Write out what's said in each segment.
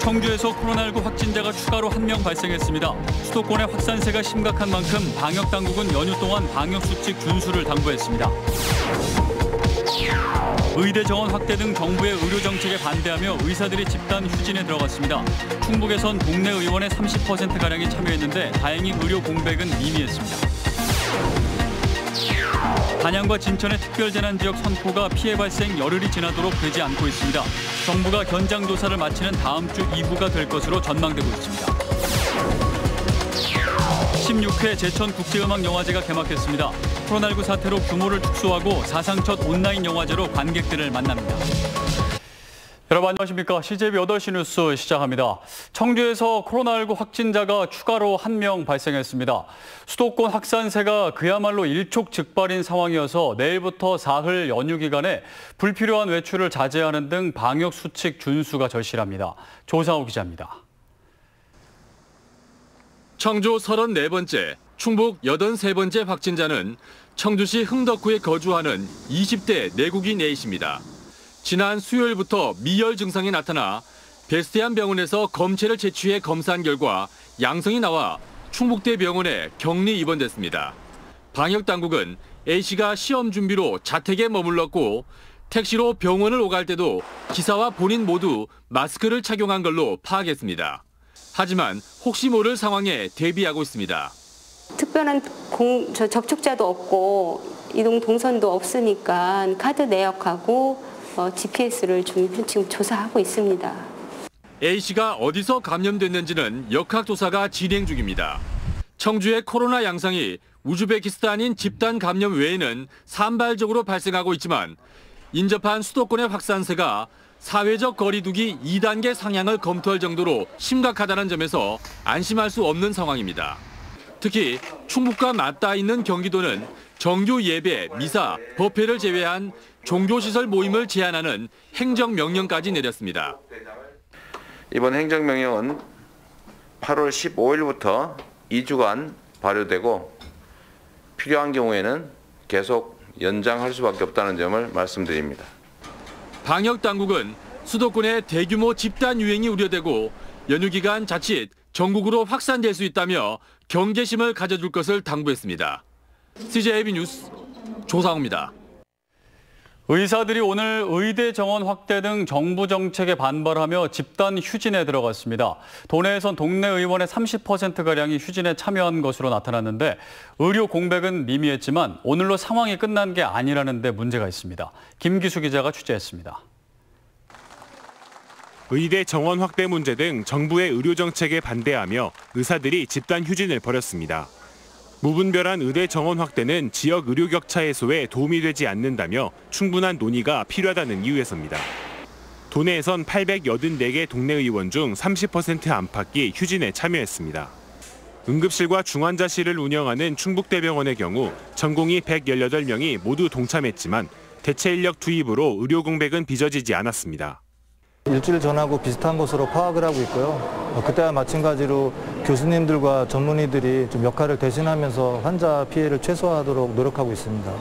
청주에서 코로나19 확진자가 추가로 1명 발생했습니다. 수도권의 확산세가 심각한 만큼 방역당국은 연휴 동안 방역수칙 준수를 당부했습니다. 의대 정원 확대 등 정부의 의료 정책에 반대하며 의사들이 집단 휴진에 들어갔습니다. 충북에선 동네 의원의 30%가량이 참여했는데 다행히 의료 공백은 미미했습니다. 단양과 진천의 특별재난지역 선포가 피해 발생 열흘이 지나도록 되지 않고 있습니다. 정부가 현장조사를 마치는 다음 주 2부가 될 것으로 전망되고 있습니다. 16회 제천국제음악영화제가 개막했습니다. 코로나19 사태로 규모를 축소하고 사상 첫 온라인 영화제로 관객들을 만납니다. 여러분 안녕하십니까? CJB 8시 뉴스 시작합니다. 청주에서 코로나19 확진자가 추가로 1명 발생했습니다. 수도권 확산세가 그야말로 일촉즉발인 상황이어서 내일부터 사흘 연휴 기간에 불필요한 외출을 자제하는 등 방역수칙 준수가 절실합니다. 조상우 기자입니다. 청주 34번째, 충북 83번째 확진자는 청주시 흥덕구에 거주하는 20대 내국인 A씨입니다. 지난 수요일부터 미열 증상이 나타나 베스트암 병원에서 검체를 채취해 검사한 결과 양성이 나와 충북대 병원에 격리 입원됐습니다. 방역당국은 A씨가 시험 준비로 자택에 머물렀고 택시로 병원을 오갈 때도 기사와 본인 모두 마스크를 착용한 걸로 파악했습니다. 하지만 혹시 모를 상황에 대비하고 있습니다. 특별한 접촉자도 없고 이동 동선도 없으니까 카드 내역하고 GPS를 지금 조사하고 있습니다. A씨가 어디서 감염됐는지는 역학조사가 진행 중입니다. 청주의 코로나 양상이 우즈베키스탄인 집단 감염 외에는 산발적으로 발생하고 있지만 인접한 수도권의 확산세가 사회적 거리 두기 2단계 상향을 검토할 정도로 심각하다는 점에서 안심할 수 없는 상황입니다. 특히 충북과 맞닿아 있는 경기도는 정규 예배, 미사, 법회를 제외한 종교시설 모임을 제한하는 행정명령까지 내렸습니다. 이번 행정명령은 8월 15일부터 2주간 발효되고 필요한 경우에는 계속 연장할 수밖에 없다는 점을 말씀드립니다. 방역당국은 수도권의 대규모 집단 유행이 우려되고 연휴 기간 자칫 전국으로 확산될 수 있다며 경계심을 가져줄 것을 당부했습니다. CJB 뉴스 조상우입니다. 의사들이 오늘 의대 정원 확대 등 정부 정책에 반발하며 집단 휴진에 들어갔습니다. 도내에선 동네 의원의 30%가량이 휴진에 참여한 것으로 나타났는데 의료 공백은 미미했지만 오늘로 상황이 끝난 게 아니라는 데 문제가 있습니다. 김기수 기자가 취재했습니다. 의대 정원 확대 문제 등 정부의 의료 정책에 반대하며 의사들이 집단 휴진을 벌였습니다. 무분별한 의대 정원 확대는 지역 의료 격차 해소에 도움이 되지 않는다며 충분한 논의가 필요하다는 이유에서입니다. 도내에선 884개 동네 의원 중 30% 안팎이 휴진에 참여했습니다. 응급실과 중환자실을 운영하는 충북대병원의 경우 전공의 118명이 모두 동참했지만 대체 인력 투입으로 의료 공백은 빚어지지 않았습니다. 일주일 전하고 비슷한 것으로 파악을 하고 있고요. 그때와 마찬가지로 교수님들과 전문의들이 좀 역할을 대신하면서 환자 피해를 최소화하도록 노력하고 있습니다.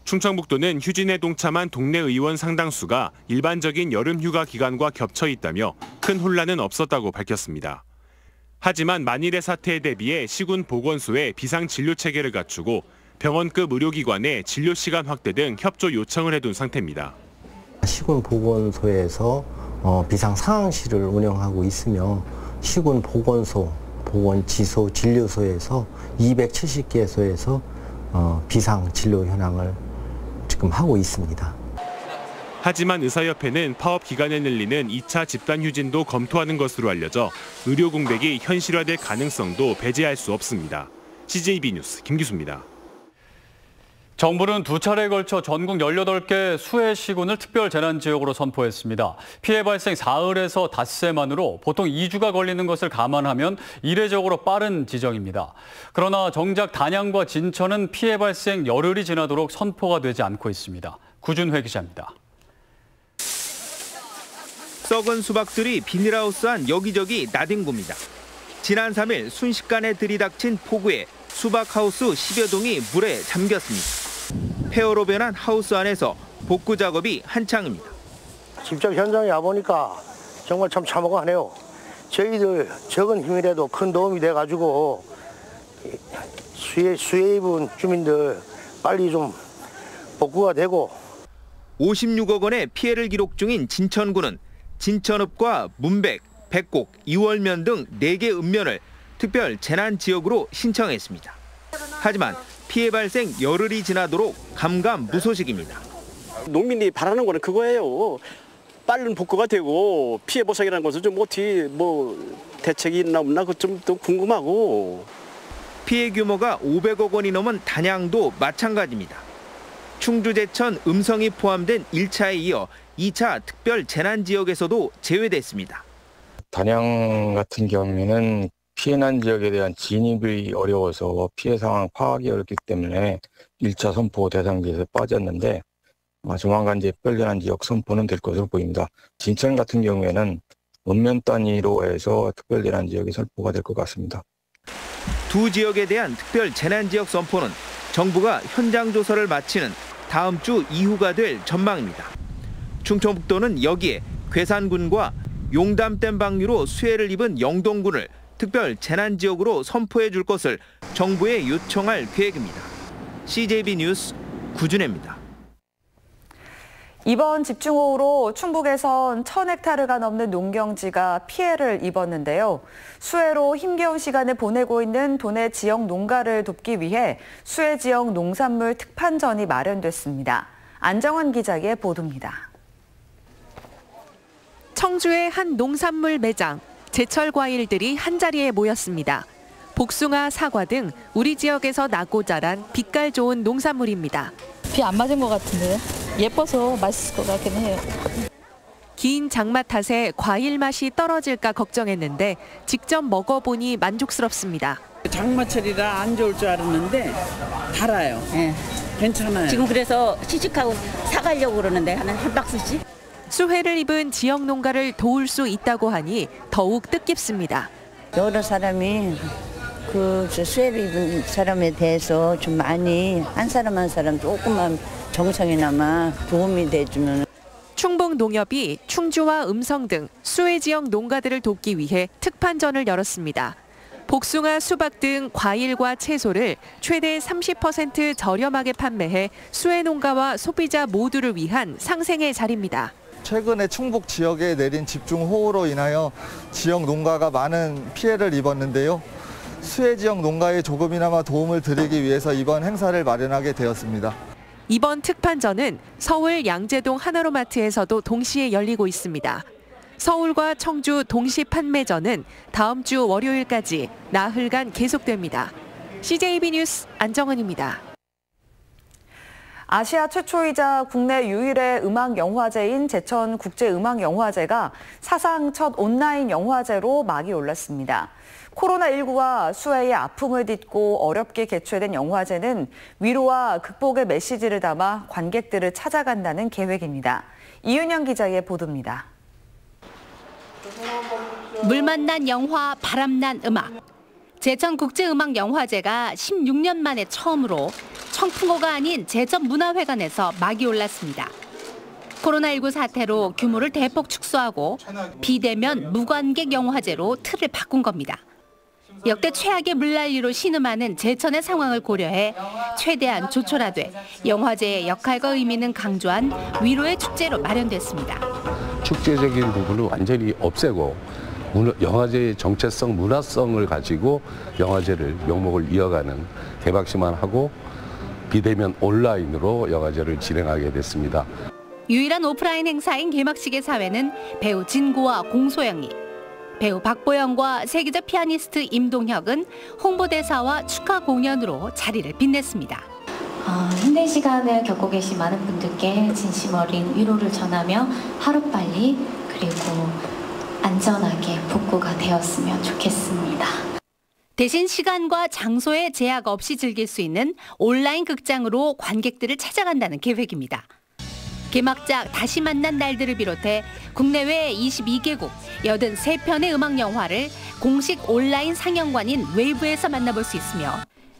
충청북도는 휴진에 동참한 동네 의원 상당수가 일반적인 여름 휴가 기간과 겹쳐 있다며 큰 혼란은 없었다고 밝혔습니다. 하지만 만일의 사태에 대비해 시군 보건소에 비상 진료 체계를 갖추고 병원급 의료기관의 진료 시간 확대 등 협조 요청을 해둔 상태입니다. 시군 보건소에서 비상 상황실을 운영하고 있으며 시군 보건소, 보건지소, 진료소에서 270개소에서 비상 진료 현황을 지금 하고 있습니다. 하지만 의사협회는 파업 기간을 늘리는 2차 집단 휴진도 검토하는 것으로 알려져 의료 공백이 현실화될 가능성도 배제할 수 없습니다. CJB 뉴스 김기수입니다. 정부는 2차례에 걸쳐 전국 18개 수해 시군을 특별재난지역으로 선포했습니다. 피해 발생 사흘에서 닷새만으로 보통 2주가 걸리는 것을 감안하면 이례적으로 빠른 지정입니다. 그러나 정작 단양과 진천은 피해 발생 열흘이 지나도록 선포가 되지 않고 있습니다. 구준회 기자입니다. 썩은 수박들이 비닐하우스 안 여기저기 나뒹굽니다. 지난 3일 순식간에 들이닥친 폭우에 수박하우스 10여 동이 물에 잠겼습니다. 폐허로 변한 하우스 안에서 복구 작업이 한창입니다. 직접 현장에 와보니까 정말 참 참혹하네요. 저희들 적은 힘이라도 큰 도움이 돼가지고 수해 입은 주민들 빨리 좀 복구가 되고. 56억 원의 피해를 기록 중인 진천구는 진천읍과 문백, 백곡, 이월면 등 4개 읍면을 특별 재난 지역으로 신청했습니다. 하지만 피해 발생 열흘이 지나도록 감감무소식입니다. 농민이 바라는 거는 그거예요. 빠른 복구가 되고 피해 보상이라는 것은 좀 어떻게 대책이 있나 없나 그 좀 또 궁금하고. 피해 규모가 500억 원이 넘은 단양도 마찬가지입니다. 충주, 제천, 음성이 포함된 1차에 이어 2차 특별 재난 지역에서도 제외됐습니다. 단양 같은 경우에는 피해난 지역에 대한 진입이 어려워서 피해 상황 파악이 어렵기 때문에 1차 선포 대상지에서 빠졌는데 조만간 이제 특별 재난 지역 선포는 될 것으로 보입니다. 진천 같은 경우에는 읍면 단위로 해서 특별 재난 지역이 선포가 될 것 같습니다. 두 지역에 대한 특별 재난 지역 선포는 정부가 현장 조사를 마치는 다음 주 이후가 될 전망입니다. 충청북도는 여기에 괴산군과 용담댐 방류로 수해를 입은 영동군을 특별 재난 지역으로 선포해 줄 것을 정부에 요청할 계획입니다. CJB 뉴스 구준혜입니다. 이번 집중호우로 충북에선 1,000헥타르가 넘는 농경지가 피해를 입었는데요. 수해로 힘겨운 시간을 보내고 있는 도내 지역 농가를 돕기 위해 수해 지역 농산물 특판전이 마련됐습니다. 안정환 기자의 보도입니다. 청주의 한 농산물 매장, 제철 과일들이 한자리에 모였습니다. 복숭아, 사과 등 우리 지역에서 나고 자란 빛깔 좋은 농산물입니다. 비 안 맞은 것 같은데요? 예뻐서 맛있을 것 같긴 해요. 긴 장마 탓에 과일 맛이 떨어질까 걱정했는데 직접 먹어보니 만족스럽습니다. 장마철이라 안 좋을 줄 알았는데 달아요. 네. 괜찮아요. 지금 그래서 시식하고 사가려고 그러는데 한 박스씩. 수해를 입은 지역 농가를 도울 수 있다고 하니 더욱 뜻깊습니다. 여러 사람이 그 수해를 입은 사람에 대해서 좀 많이 한 사람 한 사람 조금만 정성이나마 도움이 돼주면. 충북농협이 충주와 음성 등 수해 지역 농가들을 돕기 위해 특판전을 열었습니다. 복숭아, 수박 등 과일과 채소를 최대 30% 저렴하게 판매해 수해 농가와 소비자 모두를 위한 상생의 자리입니다. 최근에 충북 지역에 내린 집중호우로 인하여 지역 농가가 많은 피해를 입었는데요. 수해 지역 농가에 조금이나마 도움을 드리기 위해서 이번 행사를 마련하게 되었습니다. 이번 특판전은 서울 양재동 하나로마트에서도 동시에 열리고 있습니다. 서울과 청주 동시 판매전은 다음 주 월요일까지 나흘간 계속됩니다. CJB 뉴스 안정은입니다. 아시아 최초이자 국내 유일의 음악영화제인 제천국제음악영화제가 사상 첫 온라인 영화제로 막이 올랐습니다. 코로나19와 수해의 아픔을 딛고 어렵게 개최된 영화제는 위로와 극복의 메시지를 담아 관객들을 찾아간다는 계획입니다. 이윤영 기자의 보도입니다. 물 만난 영화, 바람난 음악. 제천국제음악영화제가 16년 만에 처음으로 청풍호가 아닌 제천문화회관에서 막이 올랐습니다. 코로나19 사태로 규모를 대폭 축소하고 비대면 무관객 영화제로 틀을 바꾼 겁니다. 역대 최악의 물난리로 신음하는 제천의 상황을 고려해 최대한 조촐하되 영화제의 역할과 의미는 강조한 위로의 축제로 마련됐습니다. 축제적인 부분을 완전히 없애고 영화제의 정체성, 문화성을 가지고 영화제를 명목을 이어가는 개막식만 하고 비대면 온라인으로 영화제를 진행하게 됐습니다. 유일한 오프라인 행사인 개막식의 사회는 배우 진구와 공소영이, 배우 박보영과 세계적 피아니스트 임동혁은 홍보대사와 축하 공연으로 자리를 빛냈습니다. 힘든 시간을 겪고 계신 많은 분들께 진심 어린 위로를 전하며 하루빨리 그리고 안전하게 복구가 되었으면 좋겠습니다. 대신 시간과 장소에 제약 없이 즐길 수 있는 온라인 극장으로 관객들을 찾아간다는 계획입니다. 개막작 다시 만난 날들을 비롯해 국내외 22개국 83편의 음악 영화를 공식 온라인 상영관인 웨이브에서 만나볼 수 있으며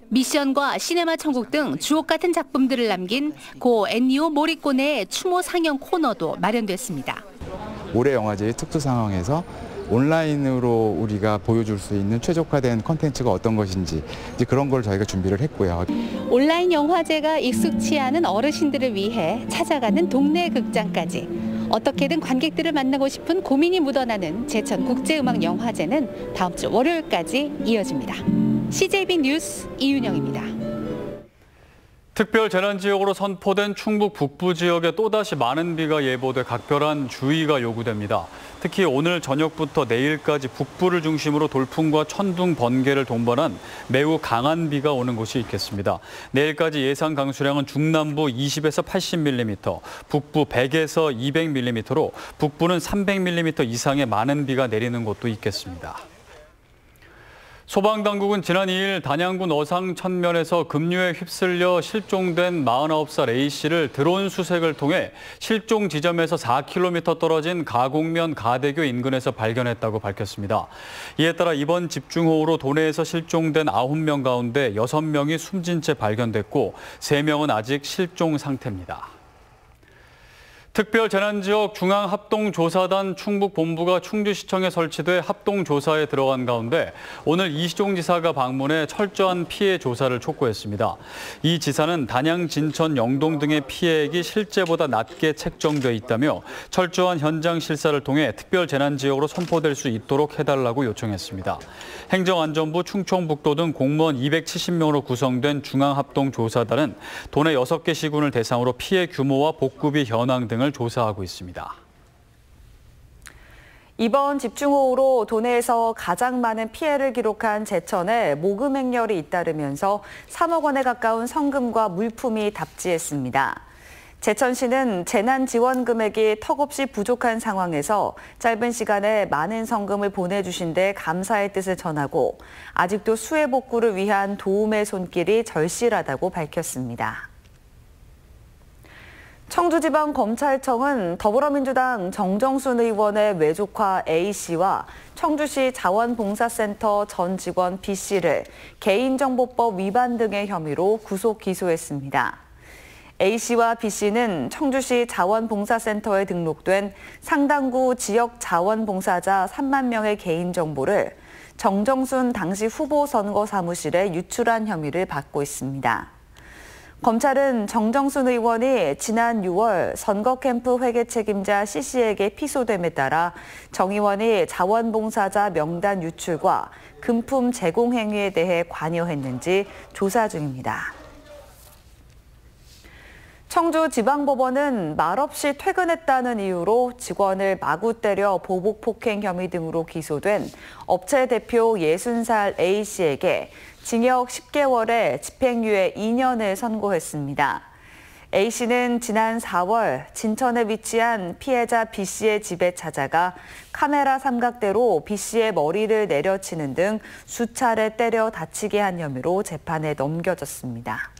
미션과 시네마 천국 등 주옥 같은 작품들을 남긴 고 엔니오 모리꼬네의 추모 상영 코너도 마련됐습니다. 올해 영화제의 특수 상황에서 온라인으로 우리가 보여줄 수 있는 최적화된 콘텐츠가 어떤 것인지 이제 그런 걸 저희가 준비를 했고요. 온라인 영화제가 익숙치 않은 어르신들을 위해 찾아가는 동네 극장까지 어떻게든 관객들을 만나고 싶은 고민이 묻어나는 제천국제음악영화제는 다음 주 월요일까지 이어집니다. CJB 뉴스 이윤영입니다. 특별 재난지역으로 선포된 충북 북부 지역에 또다시 많은 비가 예보돼 각별한 주의가 요구됩니다. 특히 오늘 저녁부터 내일까지 북부를 중심으로 돌풍과 천둥, 번개를 동반한 매우 강한 비가 오는 곳이 있겠습니다. 내일까지 예상 강수량은 중남부 20에서 80mm, 북부 100에서 200mm로 북부는 300mm 이상의 많은 비가 내리는 곳도 있겠습니다. 소방당국은 지난 2일 단양군 어상천면에서 급류에 휩쓸려 실종된 49살 A씨를 드론 수색을 통해 실종 지점에서 4km 떨어진 가곡면 가대교 인근에서 발견했다고 밝혔습니다. 이에 따라 이번 집중호우로 도내에서 실종된 9명 가운데 6명이 숨진 채 발견됐고 3명은 아직 실종 상태입니다. 특별재난지역 중앙합동조사단 충북본부가 충주시청에 설치돼 합동조사에 들어간 가운데 오늘 이시종 지사가 방문해 철저한 피해 조사를 촉구했습니다. 이 지사는 단양, 진천, 영동 등의 피해액이 실제보다 낮게 책정돼 있다며 철저한 현장 실사를 통해 특별재난지역으로 선포될 수 있도록 해달라고 요청했습니다. 행정안전부, 충청북도 등 공무원 270명으로 구성된 중앙합동조사단은 도내 6개 시군을 대상으로 피해 규모와 복구비 현황 등을 조사하고 있습니다. 이번 집중호우로 도내에서 가장 많은 피해를 기록한 제천에 모금 행렬이 잇따르면서 3억 원에 가까운 성금과 물품이 답지했습니다. 제천시는 재난 지원 금액이 턱없이 부족한 상황에서 짧은 시간에 많은 성금을 보내주신 데 감사의 뜻을 전하고 아직도 수해 복구를 위한 도움의 손길이 절실하다고 밝혔습니다. 청주지방검찰청은 더불어민주당 정정순 의원의 외조카 A씨와 청주시 자원봉사센터 전 직원 B씨를 개인정보법 위반 등의 혐의로 구속 기소했습니다. A씨와 B씨는 청주시 자원봉사센터에 등록된 상당구 지역 자원봉사자 3만 명의 개인정보를 정정순 당시 후보 선거 사무실에 유출한 혐의를 받고 있습니다. 검찰은 정정순 의원이 지난 6월 선거 캠프 회계 책임자 C씨에게 피소됨에 따라 정 의원이 자원봉사자 명단 유출과 금품 제공 행위에 대해 관여했는지 조사 중입니다. 청주지방법원은 말없이 퇴근했다는 이유로 직원을 마구 때려 보복 폭행 혐의 등으로 기소된 업체 대표 60살 A씨에게 징역 10개월에 집행유예 2년을 선고했습니다. A씨는 지난 4월 진천에 위치한 피해자 B씨의 집에 찾아가 카메라 삼각대로 B씨의 머리를 내려치는 등 수차례 때려 다치게 한 혐의로 재판에 넘겨졌습니다.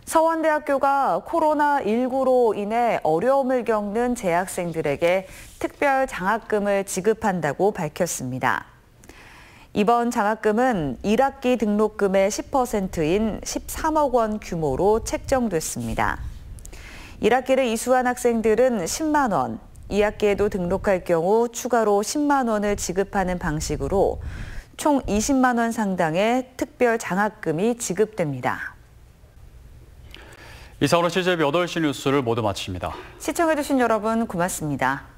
서원대학교가 코로나19로 인해 어려움을 겪는 재학생들에게 특별 장학금을 지급한다고 밝혔습니다. 이번 장학금은 1학기 등록금의 10%인 13억 원 규모로 책정됐습니다. 1학기를 이수한 학생들은 10만 원, 2학기에도 등록할 경우 추가로 10만 원을 지급하는 방식으로 총 20만 원 상당의 특별 장학금이 지급됩니다. 이상으로 CJB 8시 뉴스를 모두 마칩니다. 시청해주신 여러분 고맙습니다.